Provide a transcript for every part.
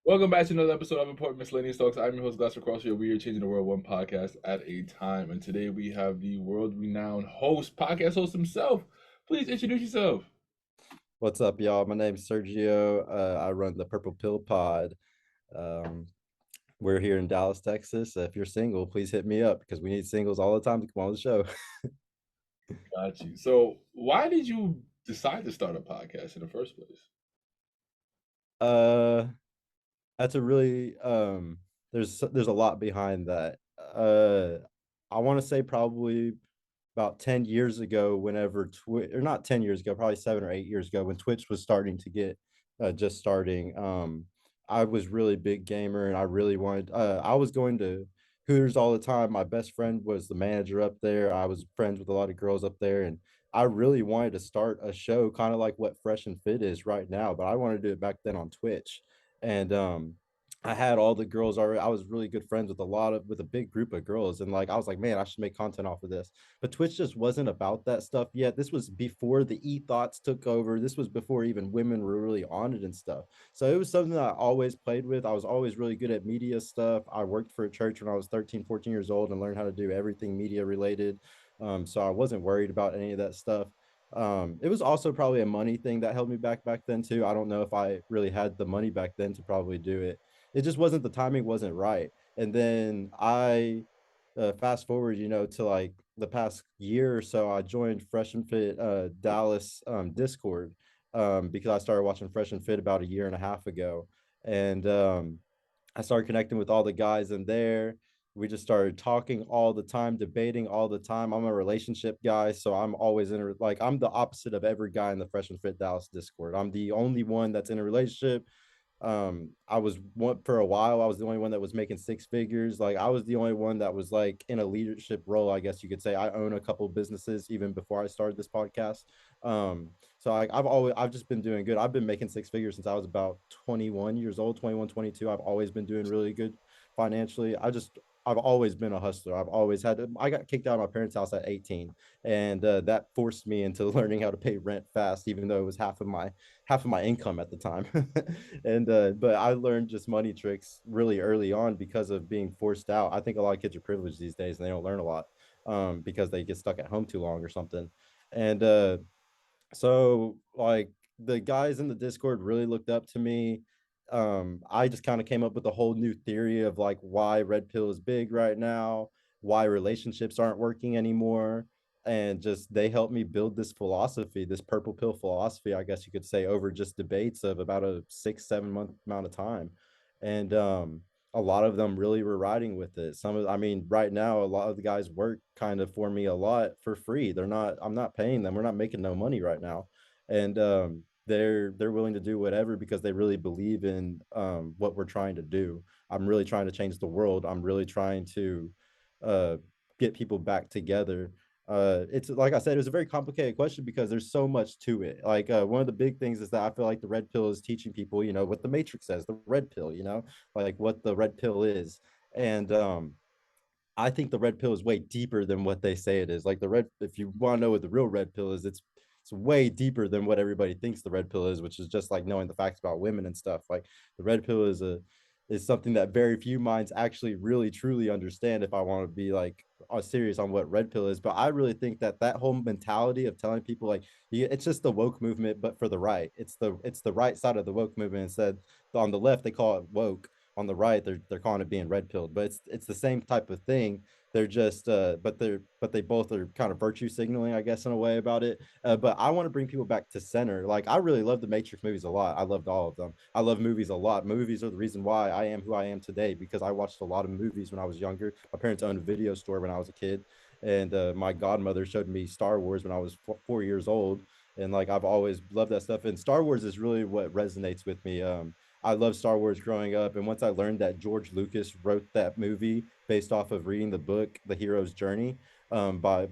Welcome back to another episode of Important Miscellaneous Talks. I'm your host, Glass Crossfield. We are changing the world one podcast at a time. And today we have the world-renowned podcast host himself. Please introduce yourself. What's up, y'all? My name's Sergio. I run the Purple Pill Pod. Um, we're here in Dallas, Texas. If you're single, please hit me up because we need singles all the time to come on the show. Got you. So, why did you decide to start a podcast in the first place? uh, that's a really there's a lot behind that. I want to say probably about 10 years ago, whenever Twitch, or not 10 years ago, probably 7 or 8 years ago, when Twitch was starting to get just starting. I was really big gamer and I really wanted, I was going to Hooters all the time. My best friend was the manager up there. I was friends with a lot of girls up there, and I really wanted to start a show kind of like what Fresh and Fit is right now, but I wanted to do it back then on Twitch. And I had all the girls already. I was really good friends with with a big group of girls, and like I was like, man, I should make content off of this. But Twitch just wasn't about that stuff yet. This was before the e-thoughts took over. This was before even women were really on it and stuff. So it was something that I always played with. I was always really good at media stuff. I worked for a church when I was 13, 14 years old and learned how to do everything media related. So I wasn't worried about any of that stuff. It was also probably a money thing that held me back then too. I don't know if I really had the money back then to probably do it. It just wasn't, the timing wasn't right. And then I fast forward, to like the past year or so, I joined Fresh and Fit Dallas Discord because I started watching Fresh and Fit about a year and a half ago, and I started connecting with all the guys in there. We just started talking all the time, debating all the time. I'm a relationship guy, so I'm always like I'm the opposite of every guy in the Fresh and Fit Dallas Discord. I'm the only one that's in a relationship. I was one for a while. I was the only one that was making six figures. Like I was the only one that was like in a leadership role, I guess you could say. I own a couple businesses even before I started this podcast. So I've just been doing good. I've been making six figures since I was about 21 years old, 21, 22. I've always been doing really good financially. I've always been a hustler. I got kicked out of my parents' house at 18, and that forced me into learning how to pay rent fast, even though it was half of my income at the time. And but I learned just money tricks really early on because of being forced out. I think a lot of kids are privileged these days and they don't learn a lot because they get stuck at home too long or something. And so like the guys in the Discord really looked up to me. I just kind of came up with a whole new theory of like why red pill is big right now, why relationships aren't working anymore, and just they helped me build this philosophy, this purple pill philosophy, I guess you could say, over just debates of about a 6 7 month amount of time. And a lot of them really were riding with it. I mean, right now, a lot of the guys work kind of for me a lot for free. I'm not paying them. We're not making no money right now. And they're willing to do whatever because they really believe in what we're trying to do. I'm really trying to change the world. I'm really trying to uh, get people back together. It's like I said, it was a very complicated question because there's so much to it. Like one of the big things is that I feel like the red pill is teaching people, what the Matrix says, the red pill, like what the red pill is. And I think the red pill is way deeper than what they say it is. Like if you want to know what the real red pill is, it's way deeper than what everybody thinks the red pill is, which is just like knowing the facts about women and stuff. Like the red pill is something that very few minds actually really truly understand. If I want to be like serious on what red pill is, but I really think that that whole mentality of telling people like it's just the woke movement, but for the right. It's the right side of the woke movement. Instead, on the left they call it woke, on the right they're calling it being red pilled, but it's the same type of thing. They're just but they both are kind of virtue signaling, I guess, in a way about it. But I want to bring people back to center. Like I really love the Matrix movies a lot. I loved all of them. I love movies a lot. Movies are the reason why I am who I am today, because I watched a lot of movies when I was younger. My parents owned a video store when I was a kid, and my godmother showed me Star Wars when I was 4 years old. And like I've always loved that stuff, and Star Wars is really what resonates with me. I love Star Wars growing up, and once I learned that George Lucas wrote that movie based off of reading the book The Hero's Journey by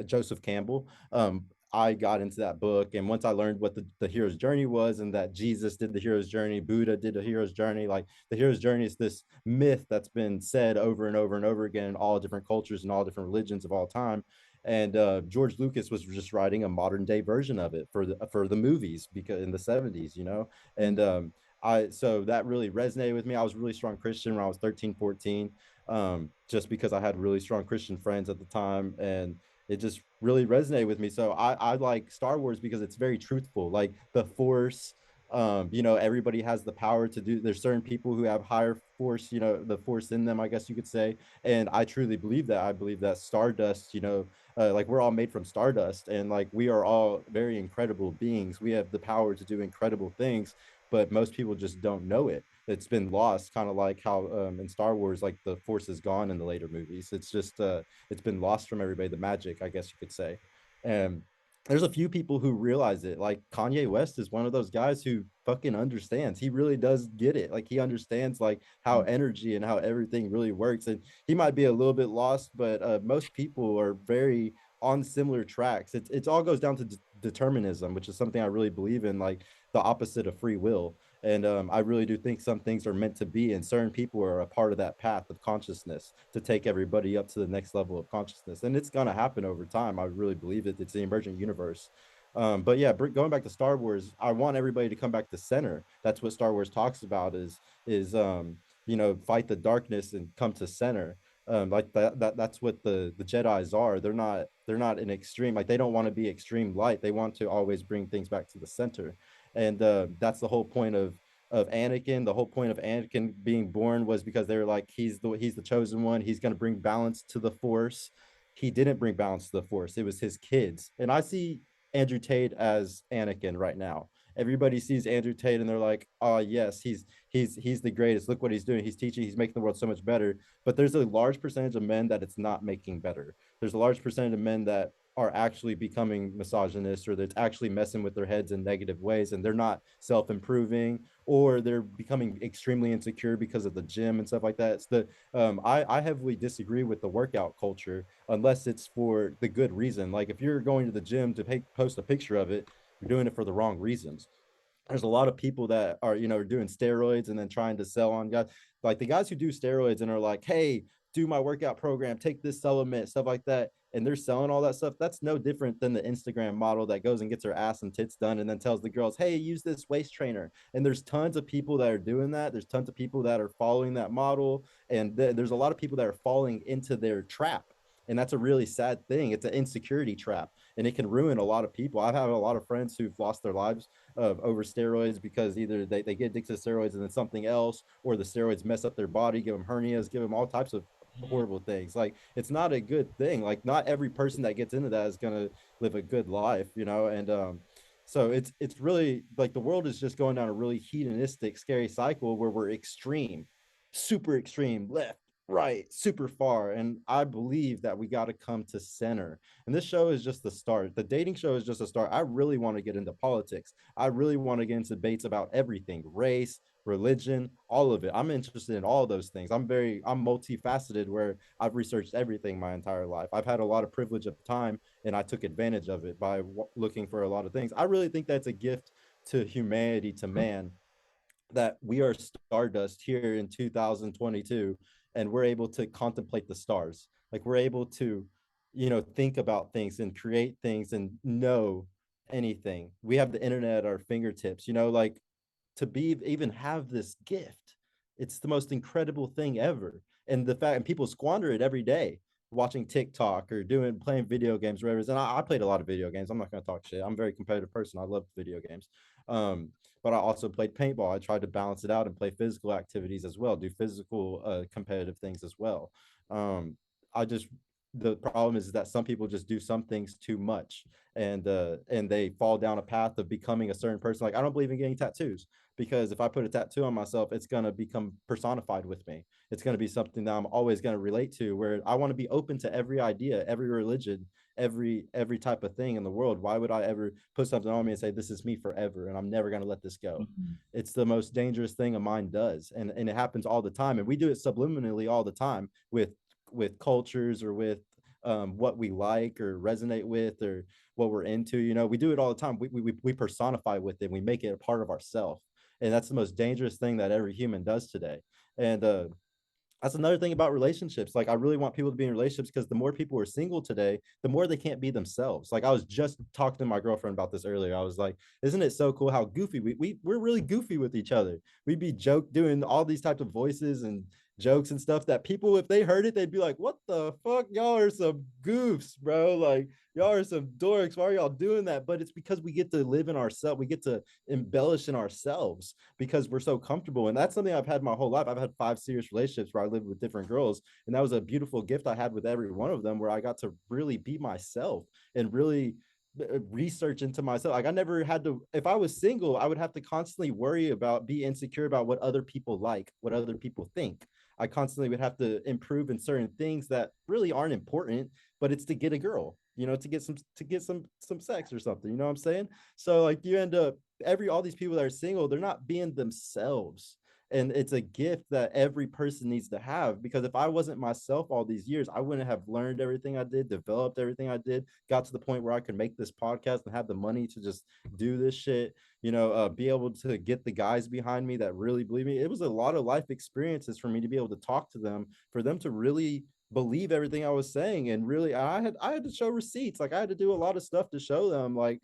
Joseph Campbell, I got into that book. And once I learned what the hero's journey was, and that Jesus did the hero's journey, Buddha did the hero's journey, like the hero's journey is this myth that's been said over and over and over again in all different cultures and all different religions of all time. and George Lucas was just writing a modern day version of it for the movies because in the 70s, you know. And I so that really resonated with me. I was a really strong Christian when I was 13, 14, just because I had really strong Christian friends at the time, and it just really resonated with me. So I like Star Wars because it's very truthful. Like the Force, you know, everybody has the power to do. There's certain people who have higher force, you know, the force in them, I guess you could say. And I truly believe that. I believe that stardust, you know, like we're all made from stardust, and like we are all very incredible beings. We have the power to do incredible things, but most people just don't know it. It's been lost, kind of like how in Star Wars, like the force is gone in the later movies. It's just it's been lost from everybody, the magic, I guess you could say. And there's a few people who realize it. Like Kanye West is one of those guys who fucking understands. He really does get it. Like he understands like how energy and how everything really works. And he might be a little bit lost, but most people are very on similar tracks. It all goes down to determinism, which is something I really believe in, like the opposite of free will. And I really do think some things are meant to be, and certain people are a part of that path of consciousness to take everybody up to the next level of consciousness. And it's going to happen over time. I really believe it. It's the emergent universe. But yeah, going back to Star Wars, I want everybody to come back to center. That's what Star Wars talks about is you know, fight the darkness and come to center. Like that's what the Jedis are. They're not an extreme, like they don't want to be extreme light. They want to always bring things back to the center. And that's the whole point of Anakin. The whole point of Anakin being born was because they were like, he's the chosen one. He's going to bring balance to the Force. He didn't bring balance to the Force. It was his kids. And I see Andrew Tate as Anakin right now. Everybody sees Andrew Tate and they're like, oh yes, he's the greatest. Look what he's doing. He's teaching. He's making the world so much better. But there's a large percentage of men that it's not making better. There's a large percentage of men that are actually becoming misogynist, or that's actually messing with their heads in negative ways, and they're not self-improving, or they're becoming extremely insecure because of the gym and stuff like that. It's the I heavily disagree with the workout culture unless it's for the good reason. Like if you're going to the gym to post a picture of it, you're doing it for the wrong reasons. There's a lot of people that are, you know, doing steroids and then trying to sell on guys, like the guys who do steroids and are like, hey, do my workout program, take this supplement, stuff like that, and they're selling all that stuff. That's no different than the Instagram model that goes and gets her ass and tits done and then tells the girls, hey, use this waist trainer. And there's tons of people that are doing that. There's tons of people that are following that model, and there's a lot of people that are falling into their trap. And that's a really sad thing. It's an insecurity trap, and it can ruin a lot of people. I've had a lot of friends who've lost their lives over steroids because either they get addicted to steroids and then something else, or the steroids mess up their body, give them hernias, give them all types of horrible things. Like it's not a good thing. Like not every person that gets into that is gonna live a good life, you know. And so it's really like the world is just going down a really hedonistic, scary cycle where we're extreme, super extreme, left, right, super far. And I believe that we got to come to center. And this show is just the start. The dating show is just a start. I really want to get into politics. I really want to get into debates about everything, race, religion, all of it. I'm interested in all those things. I'm multifaceted where I've researched everything my entire life. I've had a lot of privilege of time, and I took advantage of it by looking for a lot of things. I really think that's a gift to humanity, to man, that we are stardust here in 2022, and we're able to contemplate the stars. Like we're able to, you know, think about things and create things and know anything. We have the internet at our fingertips, you know, like to be even have this gift. It's the most incredible thing ever. And the fact, and people squander it every day watching TikTok or playing video games, whatever. And I played a lot of video games. I'm not going to talk shit. I'm a very competitive person. I love video games. But I also played paintball. I tried to balance it out and play physical activities as well, do physical competitive things as well. I just The problem is that some people just do some things too much, and they fall down a path of becoming a certain person. Like I don't believe in getting tattoos, because if I put a tattoo on myself, it's going to become personified with me. It's going to be something that I'm always going to relate to, where I want to be open to every idea, every religion, every type of thing in the world. Why would I ever put something on me and say this is me forever and I'm never going to let this go? Mhm. It's the most dangerous thing a mind does, and it happens all the time, and we do it subliminally all the time with cultures, or with what we like or resonate with, or what we're into. You know, we do it all the time. We personify with it. We make it a part of ourselves, and that's the most dangerous thing that every human does today. And That's another thing about relationships. Like, I really want people to be in relationships because the more people are single today, the more they can't be themselves. Like, I was just talking to my girlfriend about this earlier. I was like, isn't it so cool how goofy we're really goofy with each other. We'd be joke doing all these types of voices and jokes and stuff that people, if they heard it, they'd be like, what the fuck? Y'all are some goofs, bro. Like, y'all are some dorks. Why are y'all doing that? But it's because we get to live in ourselves. We get to embellish in ourselves because we're so comfortable. And that's something I've had my whole life. I've had 5 serious relationships where I lived with different girls. And that was a beautiful gift I had with every one of them, where I got to really be myself and really research into myself. Like, I never had to, if I was single, I would have to constantly worry about, be insecure about what other people like, what other people think. I constantly would have to improve in certain things that really aren't important, but it's to get a girl, to get some sex or something. You know what I'm saying? So like, you end up, all these people that are single, they're not being themselves. And it's a gift that every person needs to have, because if I wasn't myself all these years, I wouldn't have learned everything I did, developed everything I did, got to the point where I could make this podcast and have the money to just do this shit, be able to get the guys behind me that really believe me. It was a lot of life experiences for me to be able to talk to them, for them to really believe everything I was saying. And really, I had to show receipts. Like, I had to do a lot of stuff to show them, like,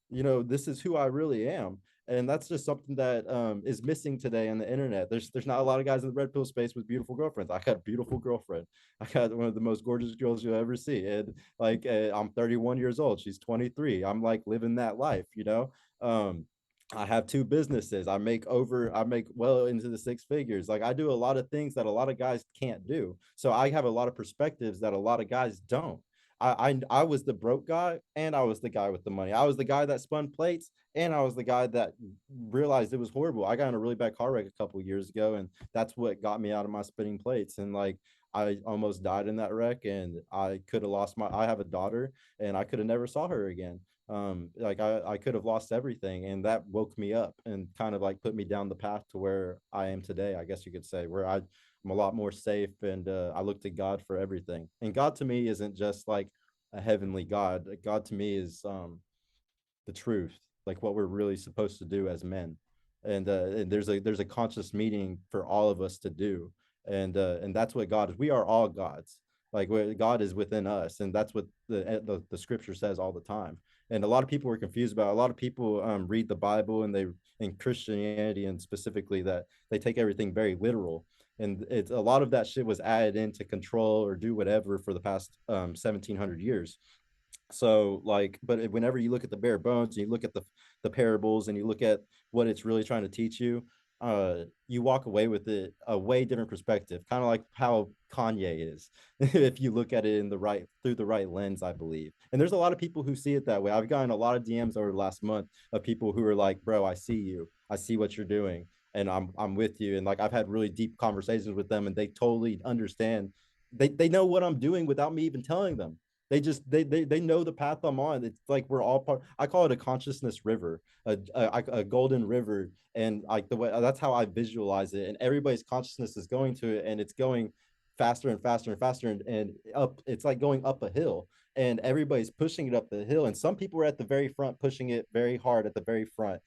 this is who I really am. And that's just something that is missing today on the internet. There's not a lot of guys in the red pill space with beautiful girlfriends. I got a beautiful girlfriend. I got one of the most gorgeous girls you'll ever see. And like, I'm 31 years old. She's 23. I'm like living that life. I have 2 businesses. I make well into the 6 figures. Like, I do a lot of things that a lot of guys can't do. So I have a lot of perspectives that a lot of guys don't. I was the broke guy, and I was the guy with the money. I was the guy that spun plates, and I was the guy that realized it was horrible. I got in a really bad car wreck a couple of years ago, and that's what got me out of my spinning plates. And like, I almost died in that wreck, and I could have lost my. I have a daughter, and I could have never saw her again. Like, I could have lost everything, and that woke me up and kind of like put me down the path to where I am today, I guess you could say, where I'm a lot more safe, and I look to God for everything. And God to me isn't just like a heavenly God. God to me is the truth, like what we're really supposed to do as men. And there's a conscious meeting for all of us to do, and that's what God is. We are all gods. Like, God is within us, and that's what the scripture says all the time. And a lot of people are confused about. A lot of people read the Bible, and they, in Christianity and specifically, that they take everything very literal, and it's a lot of that shit was added in to control or do whatever for the past 1700 years. So like, but whenever you look at the bare bones and you look at the parables and you look at what it's really trying to teach you, you walk away with it a way different perspective, kind of like how Kanye is, if you look at it in the right, through the right lens, I believe. And there's a lot of people who see it that way. I've gotten a lot of DMs over the last month of people who are like, bro, I see you, I see what you're doing, and I'm with you. And like, I've had really deep conversations with them, and they totally understand. They know what I'm doing without me even telling them. They know the path I'm on. It's like we're all part. I call it a consciousness river, a golden river, and like the way, that's how I visualize it. And everybody's consciousness is going to it, and it's going faster and faster and faster, and up. It's like going up a hill, and everybody's pushing it up the hill. And some people are at the very front, pushing it very hard at the very front.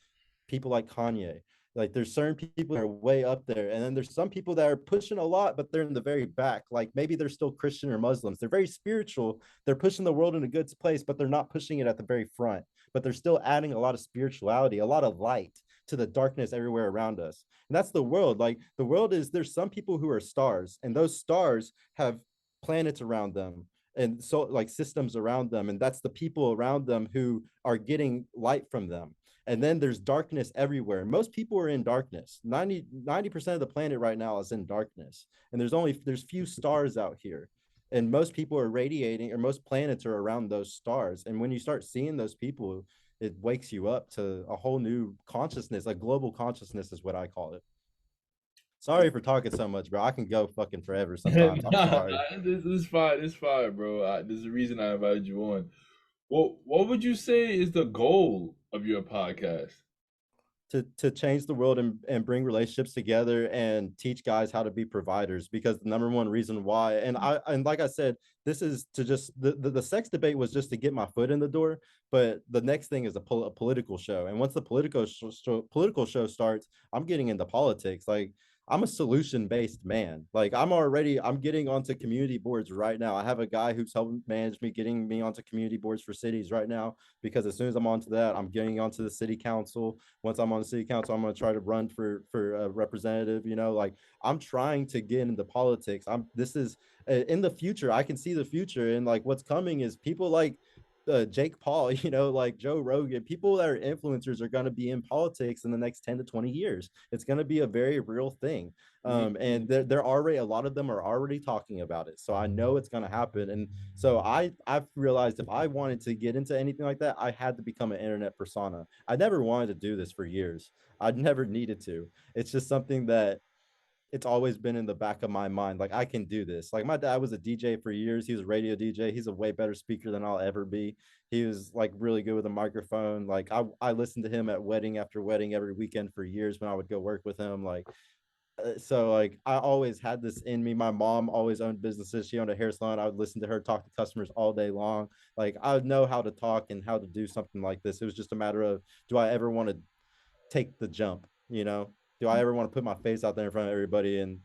People like Kanye. Like, there's certain people that are way up there, and then there's some people that are pushing a lot, but they're in the very back. Like, maybe they're still Christian or Muslims. They're very spiritual. They're pushing the world in a good place, but they're not pushing it at the very front. But they're still adding a lot of spirituality, a lot of light to the darkness everywhere around us. And that's the world. Like, the world is, there's some people who are stars, and those stars have planets around them, and so like systems around them, and that's the people around them who are getting light from them. And then there's darkness everywhere. Most people are in darkness. 90% of the planet right now is in darkness, and there's few stars out here, and most people are radiating, or most planets are around those stars. And when you start seeing those people, it wakes you up to a whole new consciousness. A global consciousness is what I call it. Sorry for talking so much, bro. I can go fucking forever sometimes. I'm Nah, sorry. this is fine. It's fine, bro. There's a reason I invited you on. What would you say is the goal of your podcast? To change the world, and bring relationships together and teach guys how to be providers, because the number one reason why, and like I said, this is to just the sex debate was just to get my foot in the door. But the next thing is a political show, and once the political show starts, I'm getting into politics. Like, I'm a solution based man. Like I'm getting onto community boards right now. I have a guy who's helping manage me, getting me onto community boards for cities right now, because as soon as I'm onto that, I'm getting onto the city council. Once I'm on the city council, I'm going to try to run for a representative. Like I'm trying to get into politics. I'm this is In the future, I can see the future, and like what's coming is people like Jake Paul, like Joe Rogan, people that are influencers are going to be in politics in the next 10 to 20 years. It's going to be a very real thing. And Mm. they're already, a lot of them are already talking about it. So I know it's going to happen. And so I've realized if I wanted to get into anything like that, I had to become an internet persona. I never wanted to do this for years. I never needed to. It's just something that it's always been in the back of my mind. Like I can do this. Like my dad was a DJ for years. He was a radio DJ. He's a way better speaker than I'll ever be. He was like really good with a microphone. Like I listened to him at wedding after wedding every weekend for years when I would go work with him. So like I always had this in me. My mom always owned businesses. She owned a hair salon. I would listen to her talk to customers all day long. Like I would know how to talk and how to do something like this. It was just a matter of, do I ever want to take the jump? Do I ever want to put my face out there in front of everybody and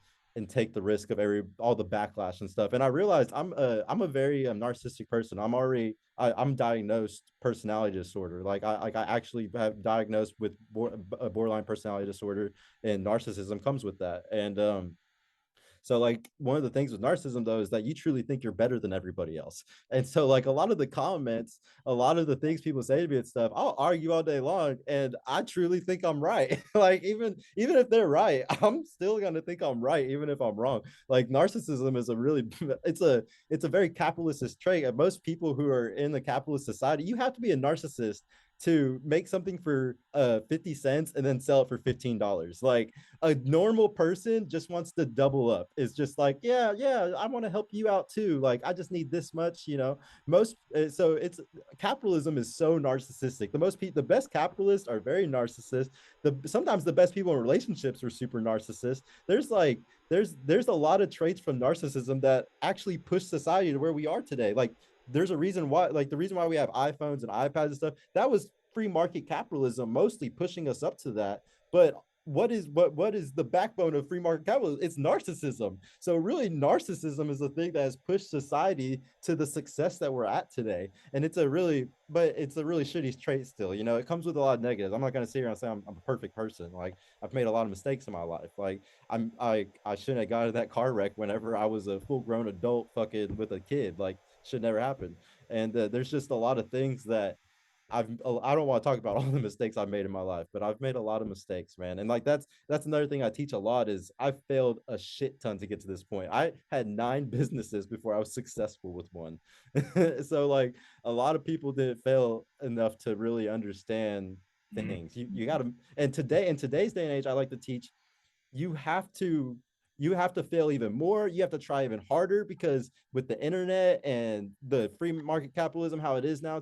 take the risk of all the backlash and stuff? And I realized I'm a very narcissistic person. I'm diagnosed personality disorder. Like I actually have diagnosed with a borderline personality disorder, and narcissism comes with that. And so like one of the things with narcissism though is that you truly think you're better than everybody else. And so like a lot of the comments, a lot of the things people say to me and stuff, I'll argue all day long and I truly think I'm right. Like even if they're right, I'm still gonna think I'm right, even if I'm wrong. Like narcissism is a really it's a very capitalist trait. And most people who are in the capitalist society, you have to be a narcissist to make something for 50 cents and then sell it for $15. Like a normal person just wants to double up. It's just like, yeah, I want to help you out too. Like, I just need this much. Most so it's capitalism is so narcissistic. The best capitalists are very narcissist. Sometimes the best people in relationships are super narcissist. There's a lot of traits from narcissism that actually push society to where we are today. Like there's a reason why, like the reason why we have iPhones and iPads and stuff, that was free market capitalism mostly pushing us up to that. But what is the backbone of free market capitalism? It's narcissism. So really narcissism is the thing that has pushed society to the success that we're at today. And it's a really shitty trait still. It comes with a lot of negatives. I'm not going to sit here and say I'm a perfect person. Like I've made a lot of mistakes in my life. Like I shouldn't have got in that car wreck whenever I was a full grown adult fucking with a kid. Like should never happen. And there's just a lot of things that I don't want to talk about all the mistakes I've made in my life, but I've made a lot of mistakes, man. And like that's another thing I teach a lot is I failed a shit ton to get to this point. I had 9 businesses before I was successful with one. So like a lot of people didn't fail enough to really understand Mm. things. You got to, and today in today's day and age, I like to teach you have to fail even more. You have to try even harder, because with the internet and the free market capitalism how it is now,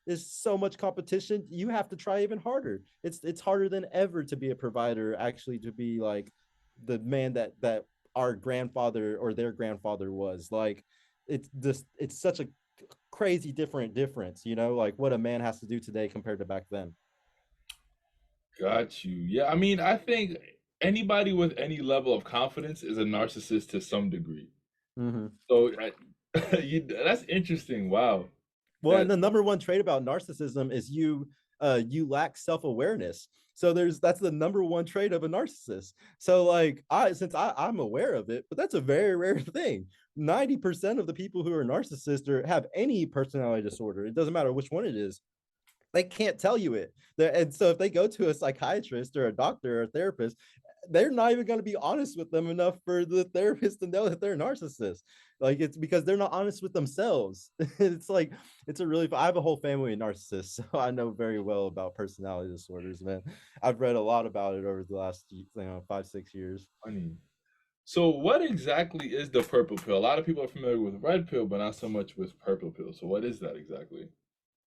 there's so much competition. You have to try even harder. It's harder than ever to be a provider, actually, to be like the man that our grandfather or their grandfather was. Like it's such a crazy difference, like what a man has to do today compared to back then. Got you. Yeah, I mean, I think anybody with any level of confidence is a narcissist to some degree. Mm-hmm. So that's interesting. Wow. Well, That and the number one trait about narcissism is you lack self-awareness. So that's the number one trait of a narcissist. So like I'm aware of it, but that's a very rare thing. 90% of the people who are narcissists or have any personality disorder, it doesn't matter which one it is, they can't tell you it. And so if they go to a psychiatrist or a doctor or a therapist, they're not even going to be honest with them enough for the therapist to know that they're a narcissist. Like it's because they're not honest with themselves. It's like I have a whole family of narcissists, so I know very well about personality disorders, man. I've read a lot about it over the last 5-6 years. funny. So what exactly is the purple pill? A lot of people are familiar with red pill, but not so much with purple pill. So what is that exactly?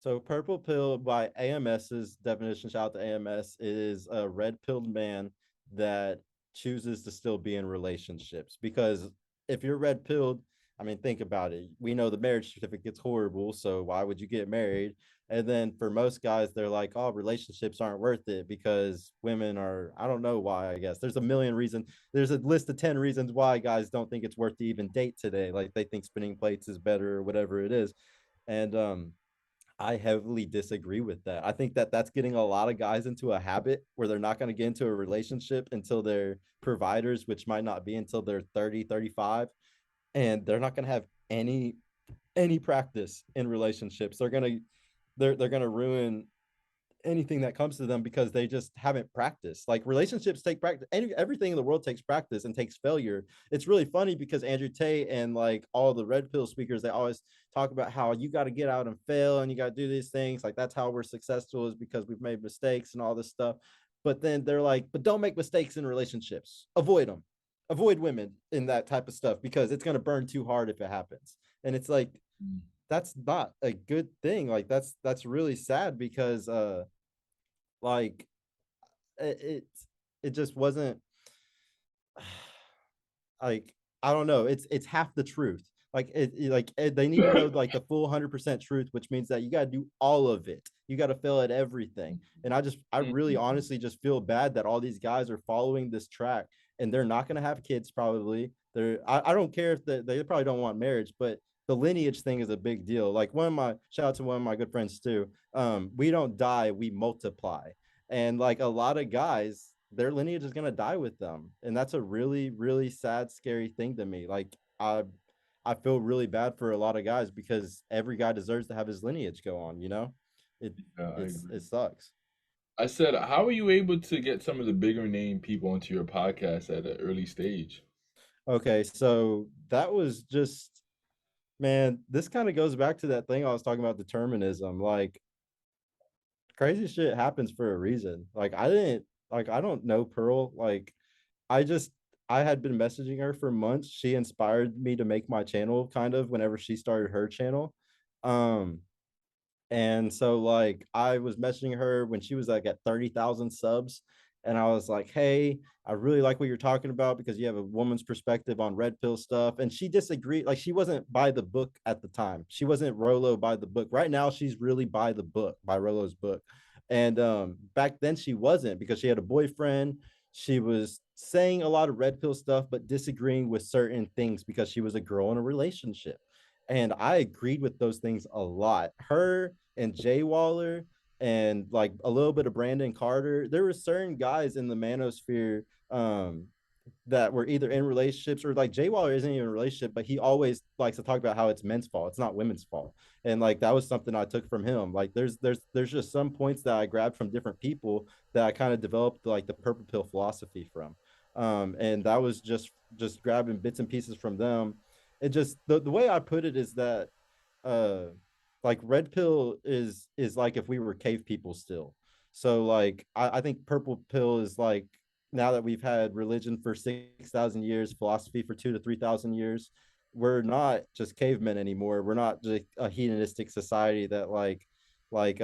So purple pill by AMS's definition, shout out to AMS, is a red pilled man that chooses to still be in relationships. Because if you're red pilled, I mean, think about it. We know the marriage certificate's horrible, so why would you get married? And then for most guys, they're like, oh, relationships aren't worth it because women are, I don't know why, I guess. There's a million reasons. There's a list of 10 reasons why guys don't think it's worth to even date today. Like they think spinning plates is better or whatever it is. And I heavily disagree with that. I think that that's getting a lot of guys into a habit where they're not going to get into a relationship until they're providers, which might not be until they're 30, 35, and they're not going to have any practice in relationships. They're going to ruin anything that comes to them because they just haven't practiced. Like relationships take practice. Everything in the world takes practice and takes failure. It's really funny because Andrew Tate and like all the red pill speakers, they always talk about how you got to get out and fail and you got to do these things. Like that's how we're successful is because we've made mistakes and all this stuff. But then they're like, but don't make mistakes in relationships. Avoid them. Avoid women in that type of stuff because it's going to burn too hard if it happens. And it's like, Mm. that's not a good thing. Like that's really sad because like it it just wasn't like I don't know. It's half the truth. Like they need to know like the full 100% truth, which means that you got to do all of it. You got to fail at everything. And I really Mhm. honestly just feel bad that all these guys are following this track and they're not going to have kids probably. I don't care if they probably don't want marriage, but the lineage thing is a big deal. Like one of my shout out to one of my good friends too. We don't die, we multiply. And like a lot of guys, their lineage is going to die with them, and that's a really really sad scary thing to me. Like I feel really bad for a lot of guys because every guy deserves to have his lineage go on, you know. it Yeah, I it agree. sucks. I said, how are you able to get some of the bigger name people onto your podcast at an early stage? Okay, so that was just, man, this kind of goes back to that thing I was talking about, determinism. Like crazy shit happens for a reason. Like I don't know Pearl. Like I just I had been messaging her for months. She inspired me to make my channel kind of whenever she started her channel. Um and so like I was messaging her when she was like at 30,000 subs. And I was like, hey, I really like what you're talking about because you have a woman's perspective on red pill stuff. And she disagreed. Like she wasn't by the book at the time. She wasn't Rolo by the book. Right now, she's really by the book, by Rolo's book. And back then she wasn't because she had a boyfriend. She was saying a lot of red pill stuff, but disagreeing with certain things because she was a girl in a relationship. And I agreed with those things a lot. Her and Jay Waller and like a little bit of Brandon Carter. There were certain guys in the manosphere that were either in relationships or like Jay Waller isn't even in a relationship, but he always likes to talk about how it's men's fault. It's not women's fault. And like that was something I took from him. Like there's just some points that I grabbed from different people that I kind of developed like the purple pill philosophy from. And that was just grabbing bits and pieces from them. It just the way I put it is that uh like red pill is like if we were cave people still. So like I think purple pill is like now that we've had religion for 6,000 years, philosophy for 2 to 3,000 years, we're not just cavemen anymore. We're not just a hedonistic society that like the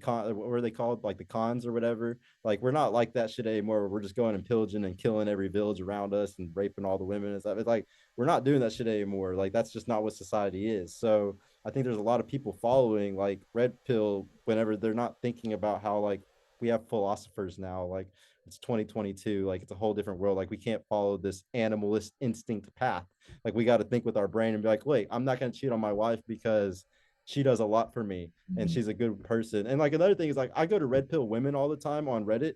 con, what were they called, like the cons or whatever. Like we're not like that shit anymore. We're just going and pillaging and killing every village around us and raping all the women and stuff. It's like we're not doing that shit anymore. Like that's just not what society is. So I think there's a lot of people following like red pill whenever they're not thinking about how like we have philosophers now. Like it's 2022. Like it's a whole different world. Like we can't follow this animalist instinct path. Like we got to think with our brain and be like, wait, I'm not going to cheat on my wife because she does a lot for me and Mhm. she's a good person. And like another thing is like I go to red pill women all the time on Reddit.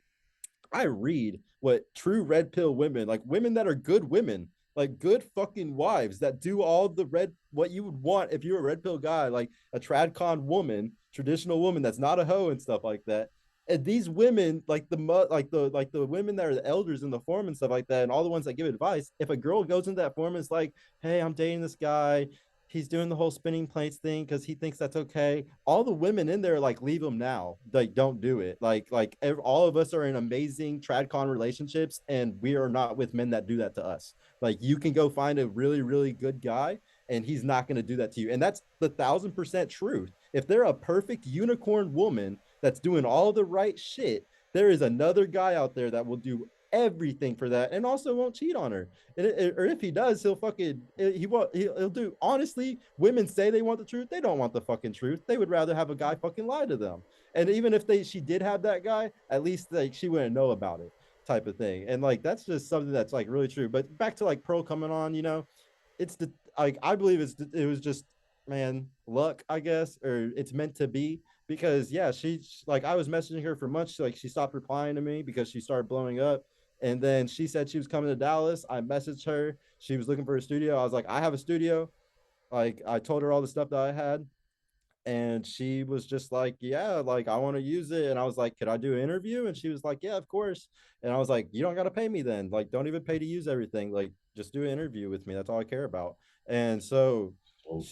I read what true red pill women, like women that are good women, like good fucking wives that do all the red, what you would want if you're a red pill guy, like a tradcon woman, traditional woman that's not a hoe and stuff like that. And these women, like the women that are the elders in the forum and stuff like that, and all the ones that give advice, if a girl goes into that forum and is like, hey, I'm dating this guy, he's doing the whole spinning plates thing because he thinks that's okay. All the women in there like leave him now. Like don't do it. All of us are in amazing tradcon relationships, and we are not with men that do that to us. Like you can go find a really really good guy, and he's not going to do that to you. And that's the 1,000% truth. If they're a perfect unicorn woman that's doing all the right shit, there is another guy out there that will do everything for that, and also won't cheat on her. Or if he does, he'll fucking he won't he'll do. Honestly, women say they want the truth. They don't want the fucking truth. They would rather have a guy fucking lie to them. And even if she did have that guy, at least like she wouldn't know about it, type of thing. And like that's just something that's like really true. But back to like Pearl coming on, it's the like I believe it was just, man, luck, I guess, or it's meant to be. Because yeah, like I was messaging her for months, like she stopped replying to me because she started blowing up. And then she said she was coming to Dallas. I messaged her. She was looking for a studio. I was like, I have a studio. Like I told her all the stuff that I had, and she was just like, yeah, like I want to use it. And I was like, could I do an interview? And she was like, yeah, of course. And I was like, you don't got to pay me then, like don't even pay to use everything, like just do an interview with me, that's all I care about. And so So,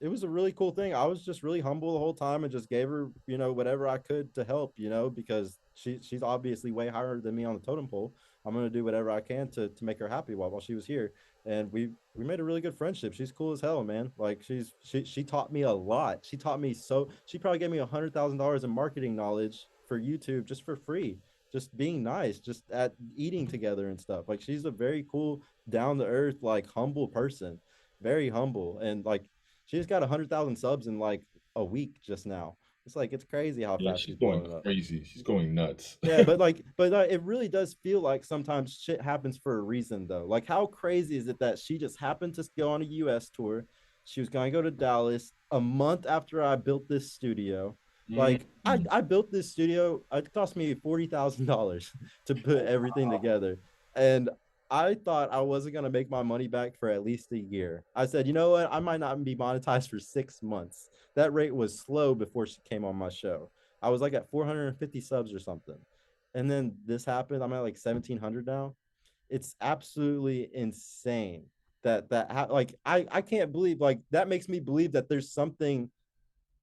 it was a really cool thing. I was just really humble the whole time and just gave her, whatever I could to help, because she's obviously way higher than me on the totem pole. I'm going to do whatever I can to make her happy while she was here. And we made a really good friendship. She's cool as hell, man. Like she taught me a lot. She taught me, so she probably gave me $100,000 in marketing knowledge for YouTube just for free. Just being nice, just at eating together and stuff. Like she's a very cool, down to earth, like humble person, very humble, and like she just got 100,000 subs in like a week just now. It's like it's crazy how yeah, fast she's she's going blowing up. crazy. She's going nuts. Yeah, but it really does feel like sometimes shit happens for a reason, though. Like, how crazy is it that she just happened to go on a US tour? She was going to go to Dallas a month after I built this studio. Like, Mm. I built this studio. It cost me $40,000 to put Oh, everything together. And I thought I wasn't going to make my money back for at least a year. I said, you know what? I might not be monetized for 6 months. That rate was slow before she came on my show. I was like at 450 subs or something. And then this happened. I'm at like 1,700 now. It's absolutely insane like I can't believe, like that makes me believe that there's something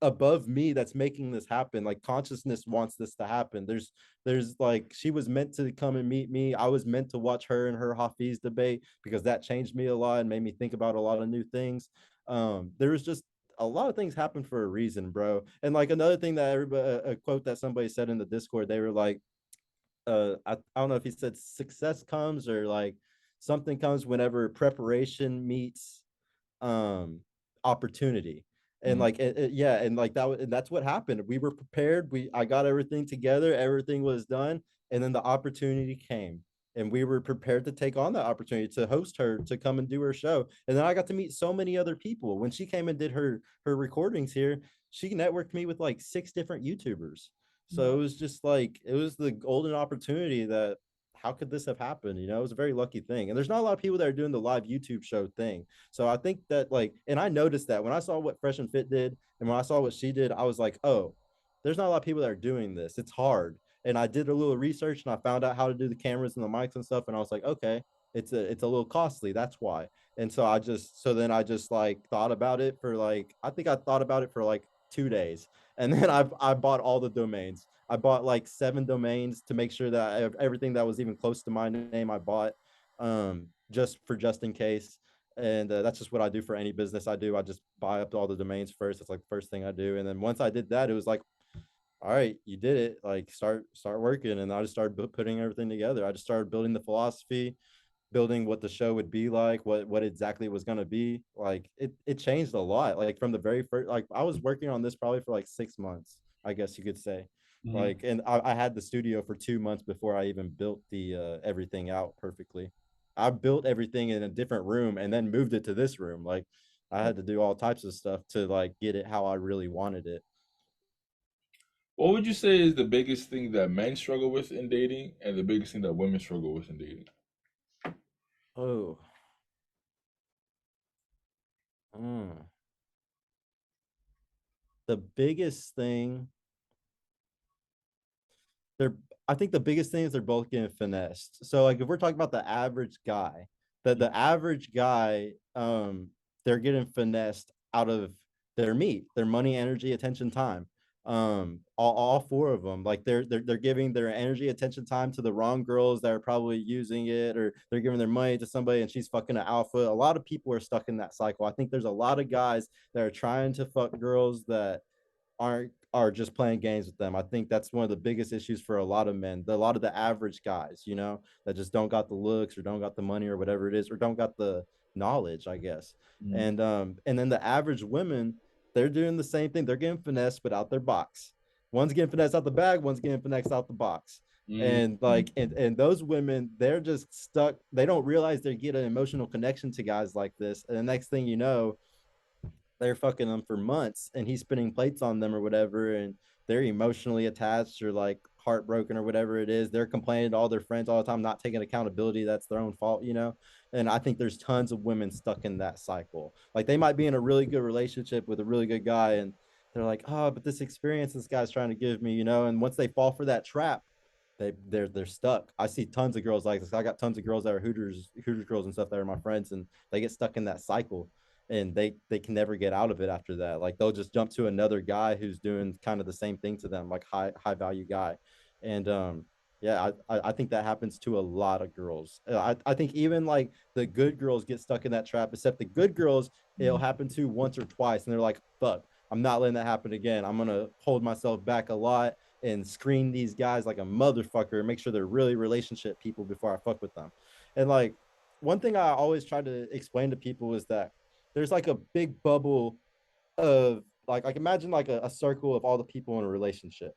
above me that's making this happen. Like consciousness wants this to happen. There's like she was meant to come and meet me. I was meant to watch her and her Hafiz debate because that changed me a lot and made me think about a lot of new things. There was just a lot of things happen for a reason, bro. And like another thing that everybody, a quote that somebody said in the Discord, they were like, I don't know if he said success comes or like something comes whenever preparation meets um opportunity. And mhm. like yeah, and like and that's what happened. We were prepared. I got everything together, everything was done, and then the opportunity came, and we were prepared to take on that opportunity to host her, to come and do her show. And then I got to meet so many other people. When she came and did her recordings here, she networked me with like 6 different YouTubers. So it was just like it was the golden opportunity that, how could this have happened? It was a very lucky thing. And there's not a lot of people that are doing the live YouTube show thing. So I think that like, and I noticed that when I saw what Fresh and Fit did and when I saw what she did, I was like, oh, there's not a lot of people that are doing this. It's hard. And I did a little research and I found out how to do the cameras and the mics and stuff. And I was like, okay, it's a little costly. That's why. And so then I just like thought about it for like, I think I thought about it for like 2 days. And then I bought all the domains. I bought like 7 domains to make sure that everything that was even close to my name I bought, just in case. And that's just what I do for any business I do. I just buy up all the domains first. It's like the first thing I do. And then once I did that, it was like, all right, you did it. Like start working. And I just started putting everything together. I just started building the philosophy, building what the show would be like, what exactly it was going to be. Like it changed a lot. Like from the very first, like I was working on this probably for like 6 months, I guess you could say. Mhm. Like, and I had the studio for 2 months before I even built the everything out perfectly. I built everything in a different room and then moved it to this room. Like I had to do all types of stuff to like get it how I really wanted it. What would you say is the biggest thing that men struggle with in dating and the biggest thing that women struggle with in dating? Oh, mm. The biggest thing they're I think the biggest thing is they're both getting finessed. So like if we're talking about the average guy, the average guy, they're getting finessed out of their meat, their money, energy, attention, time. All 4 of them. Like they're giving their energy, attention, time to the wrong girls that are probably using it, or they're giving their money to somebody and she's fucking an alpha. A lot of people are stuck in that cycle. I think there's a lot of guys that are trying to fuck girls that aren't are just playing games with them. I think that's one of the biggest issues for a lot of men, a lot of the average guys, that just don't got the looks or don't got the money or whatever it is, or don't got the knowledge, I guess. Mm, And then the average women, they're doing the same thing. They're getting finessed, but out their box. One's getting finessed out the bag, one's getting finessed out the box. mm, And mm, like and those women, they're just stuck. They don't realize they get an emotional connection to guys like this. And the next thing you know, they're fucking them for months and he's spinning plates on them or whatever, and they're emotionally attached or like heartbroken or whatever it is. They're complaining to all their friends all the time, not taking accountability. That's their own fault. And I think there's tons of women stuck in that cycle. Like they might be in a really good relationship with a really good guy, and they're like, oh, but this experience this guy's trying to give me. And once they fall for that trap, they're stuck. I see tons of girls like this. I got tons of girls that are Hooters girls and stuff that are my friends, and they get stuck in that cycle, and they can never get out of it after that. Like they'll just jump to another guy who's doing kind of the same thing to them, like high value guy. And yeah, I think that happens to a lot of girls. I think even like the good girls get stuck in that trap, except the good girls, it'll mm. happen to once or twice, and they're like, fuck, I'm not letting that happen again. I'm gonna hold myself back a lot and screen these guys like a motherfucker and make sure they're really relationship people before I fuck with them. And like one thing I always try to explain to people is that there's like a big bubble of like imagine like a circle of all the people in a relationship,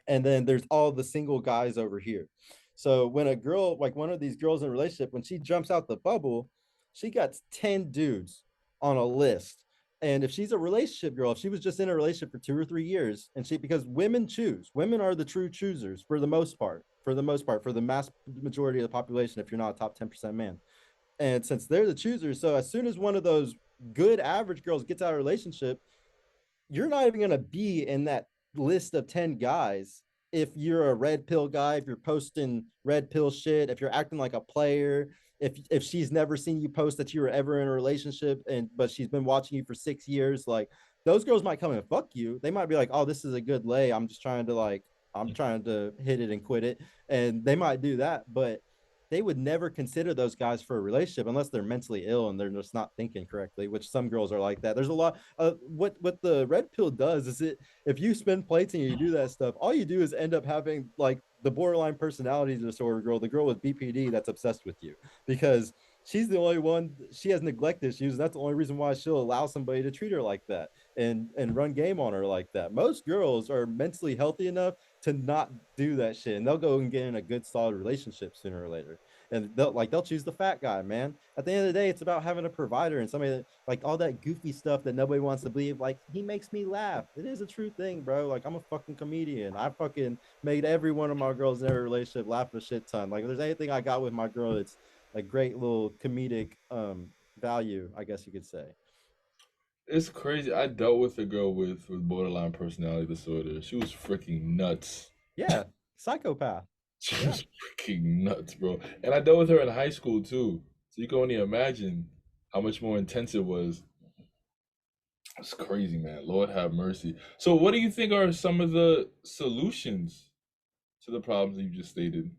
and then there's all the single guys over here. So when a girl, like one of these girls in a relationship, when she jumps out the bubble, she got 10 dudes on a list. And if she's a relationship girl, if she was just in a relationship for 2 or 3 years, and because women are the true choosers for the most part, for the mass majority of the population, if you're not a top 10% man. And since they're the choosers, so as soon as one of those good average girls gets out of a relationship, you're not even going to be in that list of 10 guys if you're a red pill guy, if you're posting red pill shit, if you're acting like a player, if she's never seen you post that you were ever in a relationship, and but she's been watching you for 6 years, like those girls might come and fuck you. They might be like, oh, this is a good lay. I'm trying to hit it and quit it. And they might do that, but they would never consider those guys for a relationship unless they're mentally ill and they're just not thinking correctly, which some girls are like that. There's a lot what the red pill does is it if you spin plates and you do that stuff, all you do is end up having like the borderline personality disorder girl, the girl with BPD that's obsessed with you, because she's the only one, she has neglect issues, and that's the only reason why she'll allow somebody to treat her like that and run game on her like that. Most girls are mentally healthy enough to not do that shit, and they'll go and get in a good solid relationship sooner or later. And they'll choose the fat guy, man. At the end of the day, it's about having a provider and somebody that, like all that goofy stuff that nobody wants to believe. Like he makes me laugh. It is a true thing, bro. Like I'm a fucking comedian. I fucking made every one of my girls in every relationship laugh a shit ton. Like if there's anything I got with my girl, it's a great little comedic value, I guess you could say. It's crazy. I dealt with a girl with borderline personality disorder. She was freaking nuts. Yeah, psychopath. She Yeah. was freaking nuts, bro. And I dealt with her in high school too. So you can only imagine how much more intense it was. It's crazy, man. Lord have mercy. So what do you think are some of the solutions to the problems that you just stated?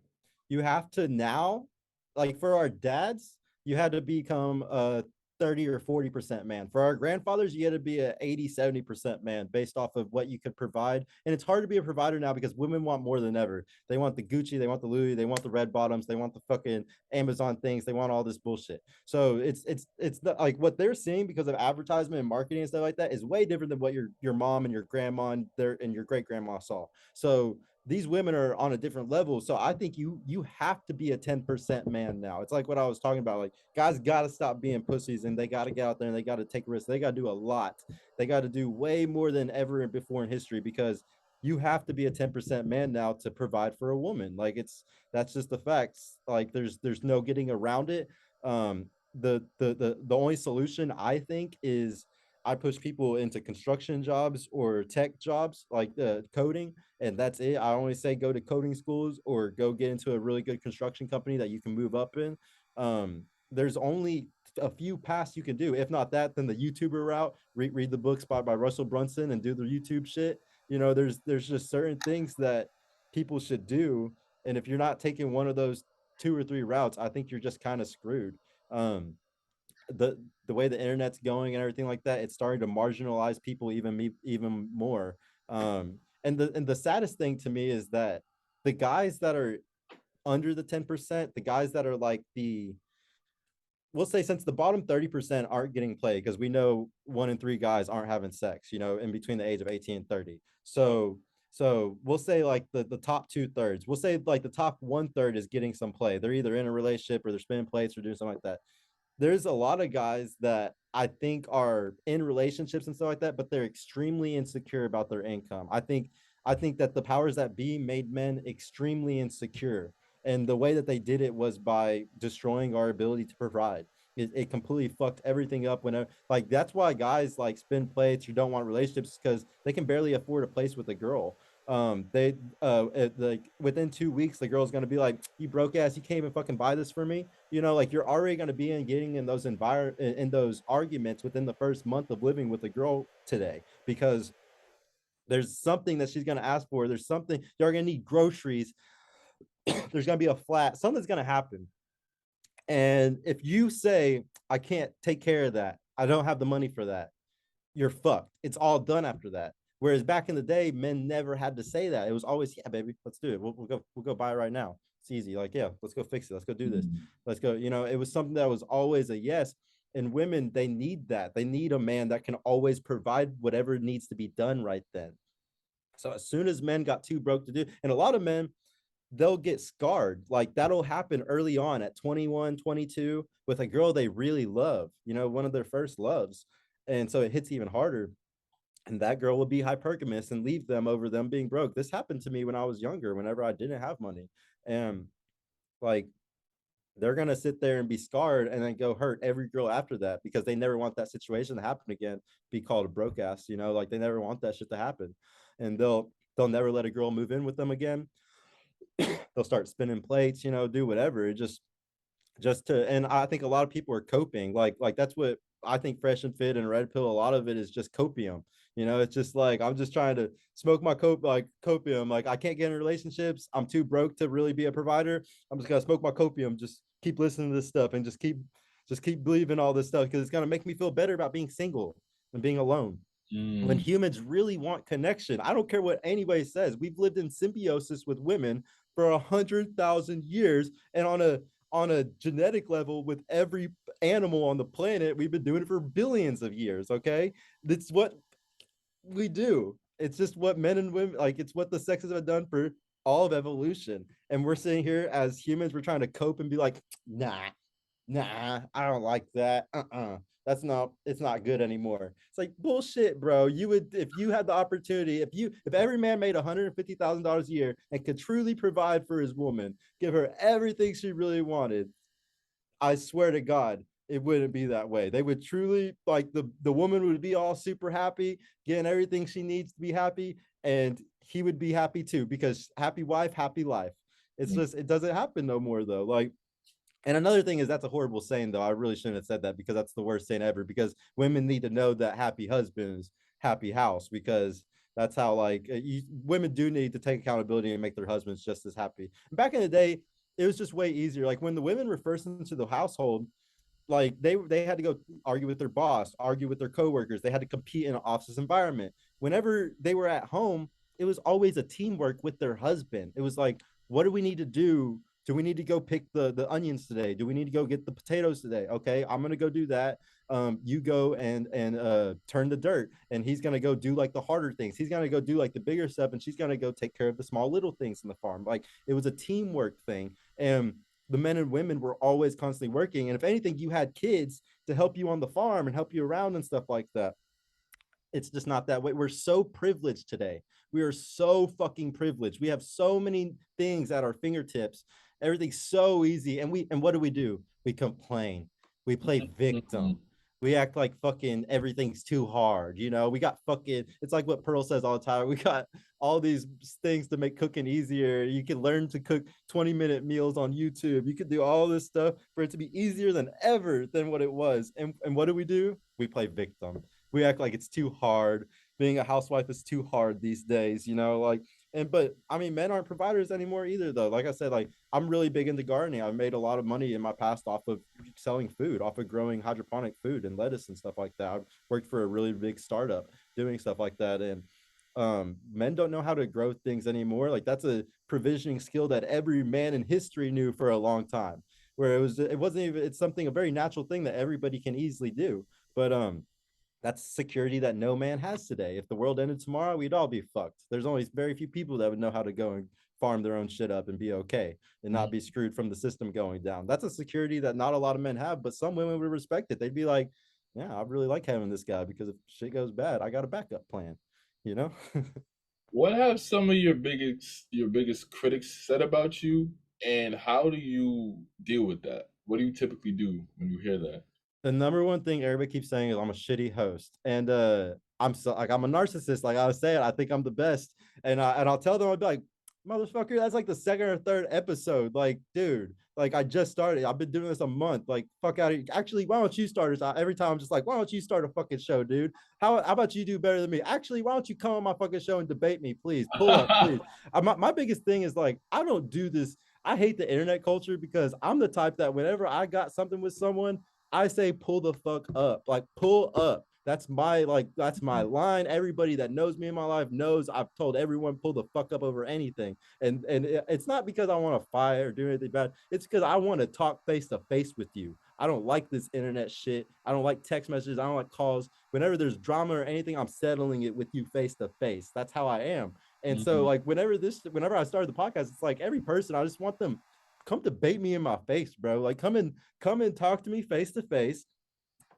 You have to now, like for our dads, you had to become a 30 or 40% man. For our grandfathers, you had to be a 80, 70% man based off of what you could provide. And it's hard to be a provider now because women want more than ever. They want the Gucci, they want the Louis, they want the red bottoms, they want the fucking Amazon things, they want all this bullshit. So it's not, like what they're seeing because of advertisement and marketing and stuff like that is way different than what your mom and your grandma and your great grandma saw. So these women are on a different level. So I think you have to be a 10% man now. It's like what I was talking about. Like guys got to stop being pussies and they got to get out there and they got to take risks. They got to do a lot. They got to do way more than ever before in history, because you have to be a 10% man now to provide for a woman. Like that's just the facts. Like there's no getting around it. The only solution I think is I push people into construction jobs or tech jobs like coding, and that's it. I only say go to coding schools or go get into a really good construction company that you can move up in. There's only a few paths you can do. If not that, then the YouTuber route. Read the books by Russell Brunson and do the YouTube shit. There's just certain things that people should do, and if you're not taking one of those 2 or 3 routes, I think you're just kind of screwed. Um, the way the internet's going and everything like that, it's starting to marginalize people even more. And the saddest thing to me is that the guys that are under the 10%, the guys that are like the, we'll say, since the bottom 30% aren't getting played, because we know 1 in 3 guys aren't having sex, in between the age of 18 and 30. So we'll say like the top 2/3, we'll say like the top 1/3 is getting some play. They're either in a relationship or they're spinning plates or doing something like that. There's a lot of guys that I think are in relationships and stuff like that, but they're extremely insecure about their income. I think that the powers that be made men extremely insecure. And the way that they did it was by destroying our ability to provide. It completely fucked everything up. Whenever, like, that's why guys like spin plates who don't want relationships, because they can barely afford a place with a girl. They like within 2 weeks the girl's gonna be like, you broke ass, you can't even fucking buy this for me. Like, you're already going to be getting in those in those arguments within the first month of living with a girl today, because there's something that she's going to ask for. There's something you're going to need, groceries. There's going to be a flat, something's going to happen. And if you say, I can't take care of that, I don't have the money for that, you're fucked. It's all done after that. Whereas back in the day, men never had to say that. It was always, yeah, baby, let's do it. We'll go buy it right now. It's easy. Like, yeah, let's go fix it. Let's go do this. Mm. Let's go. It was something that was always a yes. And women, they need that. They need a man that can always provide whatever needs to be done right then. So as soon as men got too broke to do, and a lot of men, they'll get scarred. Like, that'll happen early on at 21, 22 with a girl they really love, one of their first loves. And so it hits even harder, and that girl will be hypergamous and leave them over them being broke. This happened to me when I was younger, whenever I didn't have money. And like, they're gonna sit there and be scarred and then go hurt every girl after that, because they never want that situation to happen again, be called a broke ass, like they never want that shit to happen. And they'll never let a girl move in with them again. They'll start spinning plates, do whatever. It just to, and I think a lot of people are coping, like that's what I think fresh and fit and red pill, a lot of it is just copium. It's just like, I'm just trying to smoke my copium. Like, I can't get in relationships, I'm too broke to really be a provider. I'm just gonna smoke my copium, just keep listening to this stuff, and just keep believing all this stuff, because it's gonna make me feel better about being single and being alone, when Mm. humans really want connection. I don't care what anybody says. We've lived in symbiosis with women for 100,000 years, and on a genetic level, with every animal on the planet, we've been doing it for billions of years. Okay, that's what we do. It's just what men and women, like, it's what the sexes have done for all of evolution. And we're sitting here as humans, we're trying to cope and be like, nah, I don't like that. It's not good anymore. It's like, bullshit, bro. You would, if you had the opportunity, if every man made $150,000 a year and could truly provide for his woman, give her everything she really wanted, I swear to God, it wouldn't be that way. They would truly, like, the woman would be all super happy, getting everything she needs to be happy, and he would be happy too, because happy wife, happy life. It's Mm. just, it doesn't happen no more though. Like, and another thing is, that's a horrible saying though. I really shouldn't have said that, because that's the worst saying ever, because women need to know that happy husband is happy house, because that's how, like, women do need to take accountability and make their husbands just as happy. Back in the day, it was just way easier. Like, when the women were first into the household, like, they had to go argue with their boss, argue with their coworkers. They had to compete in an office environment. Whenever they were at home, it was always a teamwork with their husband. It was like, what do we need to do? Do we need to go pick the onions today? Do we need to go get the potatoes today? Okay, I'm gonna go do that. You go and turn the dirt, and he's gonna go do like the harder things. He's gonna go do like the bigger stuff, and she's gonna go take care of the small little things in the farm. Like, it was a teamwork thing, and the men and women were always constantly working. And if anything, you had kids to help you on the farm and help you around and stuff like that. It's just not that way. We're so privileged today. We are so fucking privileged. We have so many things at our fingertips. Everything's so easy. And what do? We complain. We play Mm. victim. We act like fucking everything's too hard. We got fucking, it's like what Pearl says all the time. We got all these things to make cooking easier. You can learn to cook 20-minute meals on YouTube. You can do all this stuff for it to be easier than ever than what it was. And what do? We play victim. We act like it's too hard. Being a housewife is too hard these days, like. But I mean, men aren't providers anymore either though. Like I said, like, I'm really big into gardening. I've made a lot of money in my past off of selling food, off of growing hydroponic food and lettuce and stuff like that. I've worked for a really big startup doing stuff like that. And Men don't know how to grow things anymore. Like that's a provisioning skill that every man in history knew for a long time, where it wasn't even, it's something, a very natural thing that everybody can easily do. But that's security that no man has today. If the world ended tomorrow, we'd all be fucked. There's only very few people that would know how to go and farm their own shit up and be okay and not be Mhm. screwed from the system going down. That's a security that not a lot of men have, but some women would respect it. They'd be like, yeah, I really like having this guy because if shit goes bad, I got a backup plan, you know? What have some of your biggest critics said about you, and how do you deal with that? What do you typically do when you hear that? The number one thing everybody keeps saying is I'm a shitty host, and I'm so like I'm a narcissist. Like I was saying, I think I'm the best, and I'll tell them, I'll be like, motherfucker, that's like the second or third episode. Like, dude, like I just started. I've been doing this a month. Like, fuck out of here. Actually, why don't you start us? Every time I'm just like, why don't you start a fucking show, dude? How about you do better than me? Actually, why don't you come on my fucking show and debate me, please? Pull up, please. My biggest thing is like I don't do this. I hate the internet culture because I'm the type that whenever I got something with someone, I say pull the fuck up. Like pull up. That's my line. Everybody that knows me in my life knows I've told everyone pull the fuck up over anything. And it's not because I want to fight or do anything bad. It's because I want to talk face to face with you. I don't like this internet shit. I don't like text messages. I don't like calls. Whenever there's drama or anything, I'm settling it with you face to face. That's how I am. And so Mhm. like whenever I started the podcast, it's like every person, I just want them come debate me in my face, bro. Like come and talk to me face to face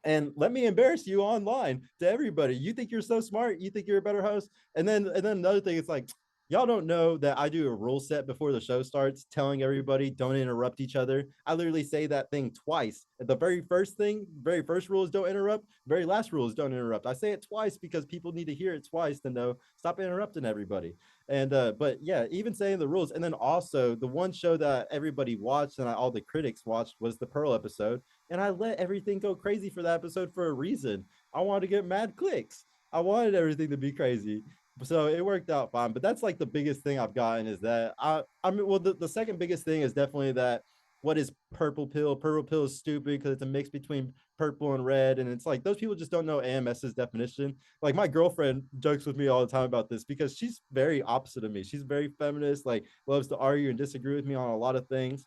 and let me embarrass you online to everybody. You think you're so smart, you think you're a better host. And then another thing, it's like y'all don't know that I do a rule set before the show starts telling everybody don't interrupt each other. I literally say that thing twice. The very first rule is don't interrupt. Very last rule is don't interrupt. I say it twice because people need to hear it twice to know stop interrupting everybody. And but yeah, even saying the rules. And then also the one show that everybody watched and all the critics watched was the Pearl episode, and I let everything go crazy for that episode for a reason. I wanted to get mad clicks. I wanted everything to be crazy. So it worked out fine. But that's like the biggest thing I've gotten is that I mean, well, the second biggest thing is definitely that what is purple pill? Purple pill is stupid because it's a mix between purple and red. And it's like those people just don't know AMS's definition. Like my girlfriend jokes with me all the time about this because she's very opposite of me. She's very feminist, like loves to argue and disagree with me on a lot of things,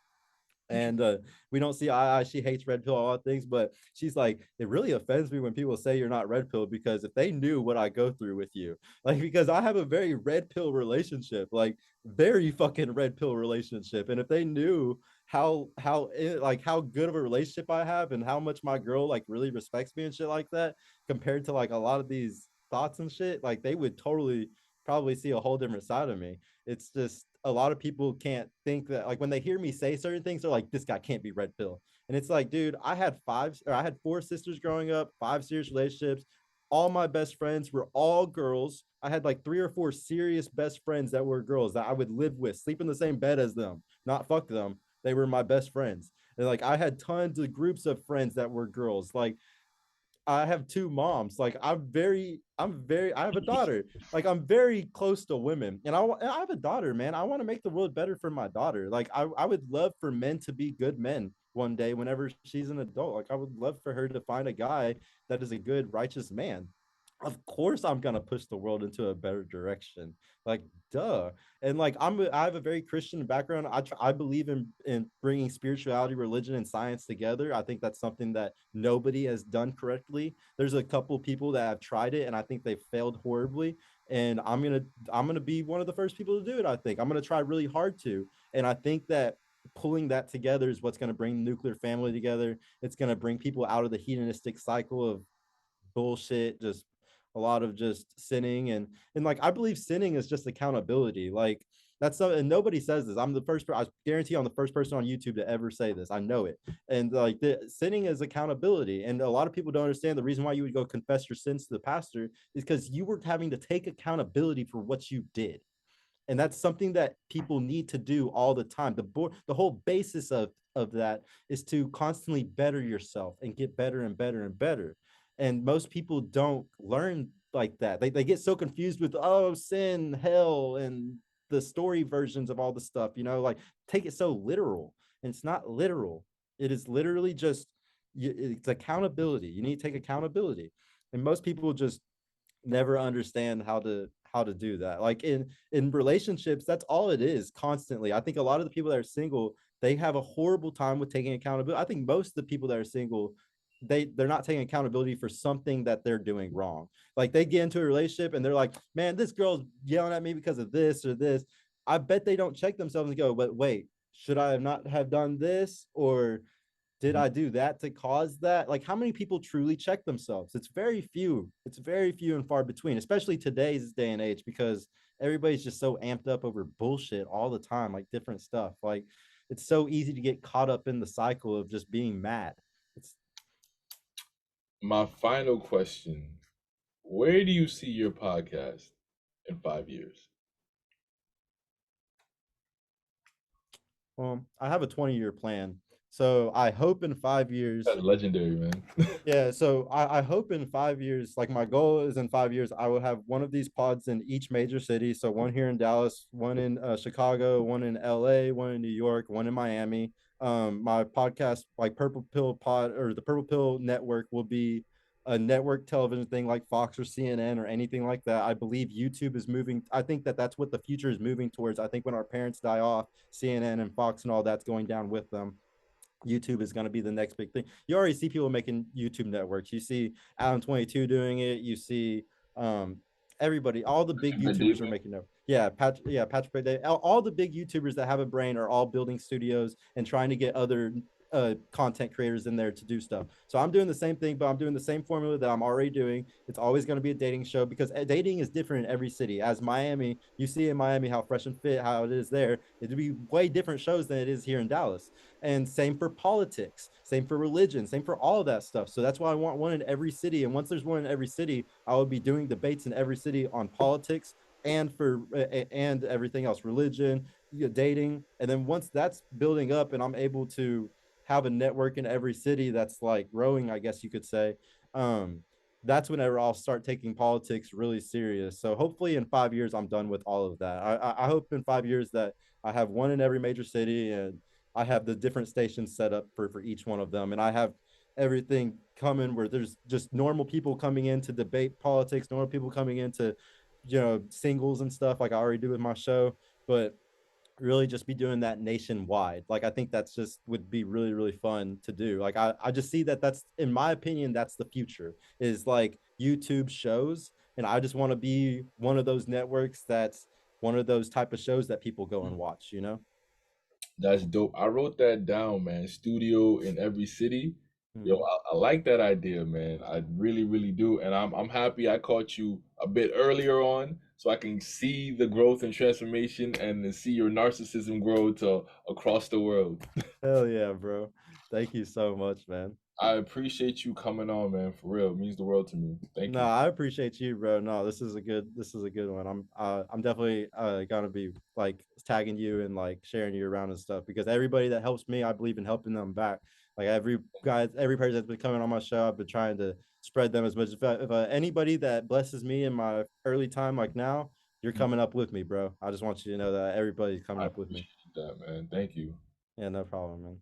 and we don't see eye. She hates red pill, all things, but she's like, it really offends me when people say you're not red pill because if they knew what I go through with you, like because I have a very red pill relationship, like very fucking red pill relationship, and if they knew like how good of a relationship I have and how much my girl like really respects me and shit like that, compared to like a lot of these thoughts and shit, like they would totally probably see a whole different side of me. It's just a lot of people can't think that, like when they hear me say certain things, they're like, this guy can't be red pill. And it's like, dude, I had four sisters growing up, five serious relationships. All my best friends were all girls. I had like three or four serious best friends that were girls that I would live with, sleep in the same bed as them, not fuck them. They were my best friends. And like I had tons of groups of friends that were girls. Like I have two moms. Like I have a daughter. Like I'm very close to women, and I have a daughter, man. I want to make the world better for my daughter. Like I would love for men to be good men one day whenever she's an adult. Like I would love for her to find a guy that is a good, righteous man. Of course, I'm gonna push the world into a better direction. Like, duh. And like, I have a very Christian background. I believe in bringing spirituality, religion, and science together. I think that's something that nobody has done correctly. There's a couple people that have tried it, and I think they failed horribly. And I'm gonna be one of the first people to do it. I think I'm gonna try really hard to. And I think that pulling that together is what's going to bring the nuclear family together. It's going to bring people out of the hedonistic cycle of bullshit, just a lot of just sinning, and like I believe sinning is just accountability. Like that's something, and nobody says this. I'm the first. I guarantee I'm the first person on YouTube to ever say this. I know it. And like the sinning is accountability, and a lot of people don't understand the reason why you would go confess your sins to the pastor is because you were having to take accountability for what you did, and that's something that people need to do all the time. The whole basis of that is to constantly better yourself and get better and better and better. And most people don't learn like that. They get so confused with, oh, sin, hell, and the story versions of all the stuff, like take it so literal, and it's not literal. It is literally just it's accountability. You need to take accountability, and most people just never understand how to do that. Like in relationships, that's all it is constantly. I think a lot of the people that are single, they have a horrible time with taking accountability. I think most of the people that are single, they're not taking accountability for something that they're doing wrong. Like they get into a relationship and they're like, man, this girl's yelling at me because of this or this. I bet they don't check themselves and go, but wait, should I have not have done this, or did I do that to cause that? Like, how many people truly check themselves? It's very few. It's very few and far between, especially today's day and age, because everybody's just so amped up over bullshit all the time, like different stuff. Like, it's so easy to get caught up in the cycle of just being mad. It's My final question: where do you see your podcast in 5 years? I have a 20-year plan. So I hope in 5 years. That's legendary, man. Yeah, so I hope in 5 years, like my goal is in 5 years, I will have one of these pods in each major city. So one here in Dallas, one in Chicago, one in LA, one in New York, one in Miami. My podcast, like Purple Pill Pod or the Purple Pill Network, will be a network television thing like Fox or CNN or anything like that. I believe YouTube is moving. I think that that's what the future is moving towards. I think when our parents die off, CNN and Fox and all that's going down with them. YouTube is going to be the next big thing. You already see people making YouTube networks. You see Alan 22 doing it. You see um, everybody, all the big YouTubers are making it. Yeah, Patrick. All the big YouTubers that have a brain are all building studios and trying to get other content creators in there to do stuff. So I'm doing the same thing, but I'm doing the same formula that I'm already doing. It's always going to be a dating show because dating is different in every city. As Miami, you see in Miami how Fresh and Fit, how it is there. It'd be way different shows than it is here in Dallas. And same for politics, same for religion, same for all of that stuff. So that's why I want one in every city. And once there's one in every city, I will be doing debates in every city on politics and everything else, religion, dating. And then once that's building up and I'm able to have a network in every city that's like growing, I guess you could say, um, that's whenever I'll start taking politics really serious. So hopefully in 5 years I'm done with all of that. I hope in 5 years that I have one in every major city, and I have the different stations set up for each one of them, and I have everything coming where there's just normal people coming in to debate politics, normal people coming in to, singles and stuff like I already do with my show, but really just be doing that nationwide. Like I think that's just would be really really fun to do. Like I just see that that's in my opinion that's the future is like YouTube shows, and I just want to be one of those networks that's one of those type of shows that people go and watch. That's dope. I wrote that down, man. Studio in every city. Yo, Mm. I like that idea, man. I really, really do. And I'm happy I caught you a bit earlier on so I can see the growth and transformation and to see your narcissism grow to across the world. Hell yeah, bro. Thank you so much, man. I appreciate you coming on, man. For real. It means the world to me. Thank No, you. I appreciate you, bro. No, this is a good one. I'm definitely gonna be like tagging you and like sharing you around and stuff because everybody that helps me, I believe in helping them back. Like every person that's been coming on my show, I've been trying to spread them as much. If anybody that blesses me in my early time, like now, you're coming up with me, bro. I just want you to know that everybody's coming I up with me. appreciate that, man. Thank you. Yeah, no problem, man.